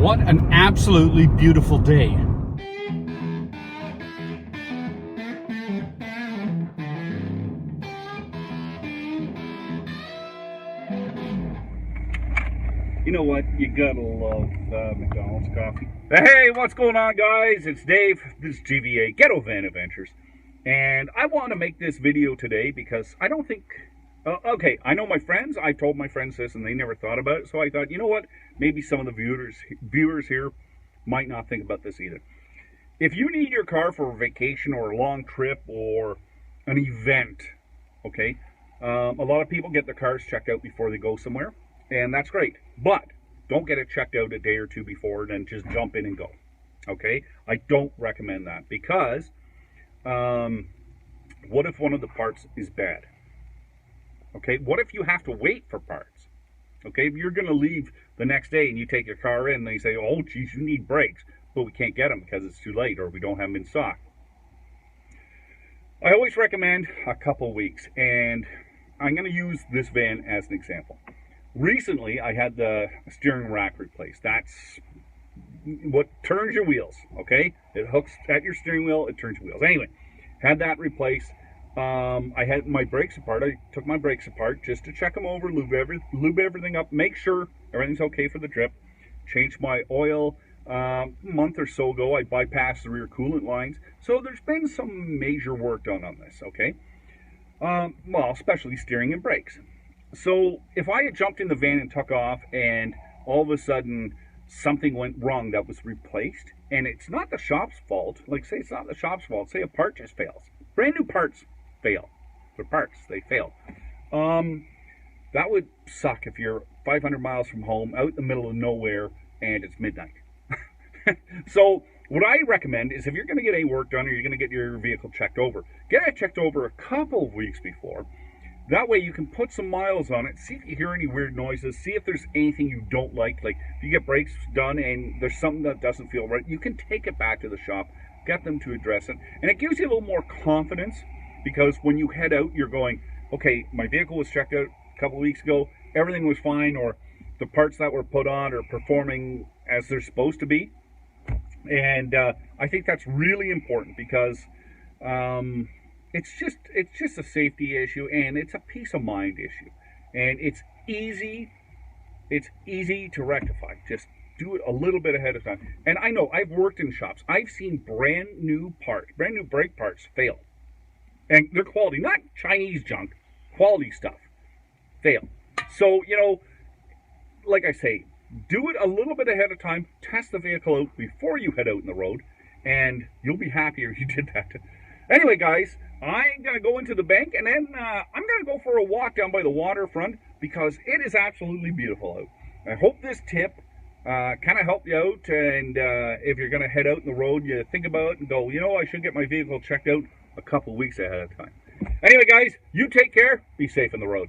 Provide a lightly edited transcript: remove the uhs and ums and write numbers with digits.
What an absolutely beautiful day. You know what? You gotta love McDonald's coffee. Hey, what's going on, guys? It's Dave. This is GVA, Ghetto Van Adventures. And I want to make this video today because I don't think... okay, I know my friends. I told my friends this and they never thought about it. So I thought, you know what? Maybe some of the viewers here might not think about this either. If you need your car for a vacation or a long trip or an event, okay, a lot of people get their cars checked out before they go somewhere. And that's great, but don't get it checked out a day or two before, then just jump in and go, okay? I don't recommend that because what if one of the parts is bad? Okay, what if you have to wait for parts? Okay, if you're going to leave the next day and you take your car in and they say, oh, geez, you need brakes, but we can't get them because it's too late or we don't have them in stock. I always recommend a couple weeks, and I'm going to use this van as an example. Recently, I had the steering rack replaced. That's what turns your wheels, okay? It hooks at your steering wheel, it turns your wheels. Anyway, had that replaced. I had my brakes apart. I took my brakes apart just to check them over, lube everything up, make sure everything's okay for the trip. Changed my oil a month or so ago. I bypassed the rear coolant lines. So there's been some major work done on this, okay? Well, especially steering and brakes. So if I had jumped in the van and took off and all of a sudden something went wrong that was replaced, and it's not the shop's fault, like say it's not the shop's fault, say a part just fails. Brand new parts fail. They're parts, they fail. That would suck if you're 500 miles from home, out in the middle of nowhere, and it's midnight. So what I recommend is if you're going to get any work done or you're going to get your vehicle checked over, get it checked over a couple of weeks before. That way you can put some miles on it, see if you hear any weird noises, see if there's anything you don't like if you get brakes done and there's something that doesn't feel right, you can take it back to the shop, get them to address it, and it gives you a little more confidence because when you head out, you're going, okay, my vehicle was checked out a couple of weeks ago, everything was fine, or the parts that were put on are performing as they're supposed to be. And I think that's really important because it's just a safety issue and it's a peace of mind issue, and it's easy to rectify. Just do it a little bit ahead of time. And I know I've worked in shops. I've seen brand new brake parts fail, and they're quality, not Chinese junk, quality stuff fail. So like I say, do it a little bit ahead of time. Test the vehicle out before you head out in the road, and you'll be happier you did that. Anyway, guys, I'm going to go into the bank, and then I'm going to go for a walk down by the waterfront because it is absolutely beautiful out. I hope this tip kind of helped you out, and if you're going to head out in the road, you think about it and go, I should get my vehicle checked out a couple of weeks ahead of time. Anyway, guys, you take care. Be safe on the road.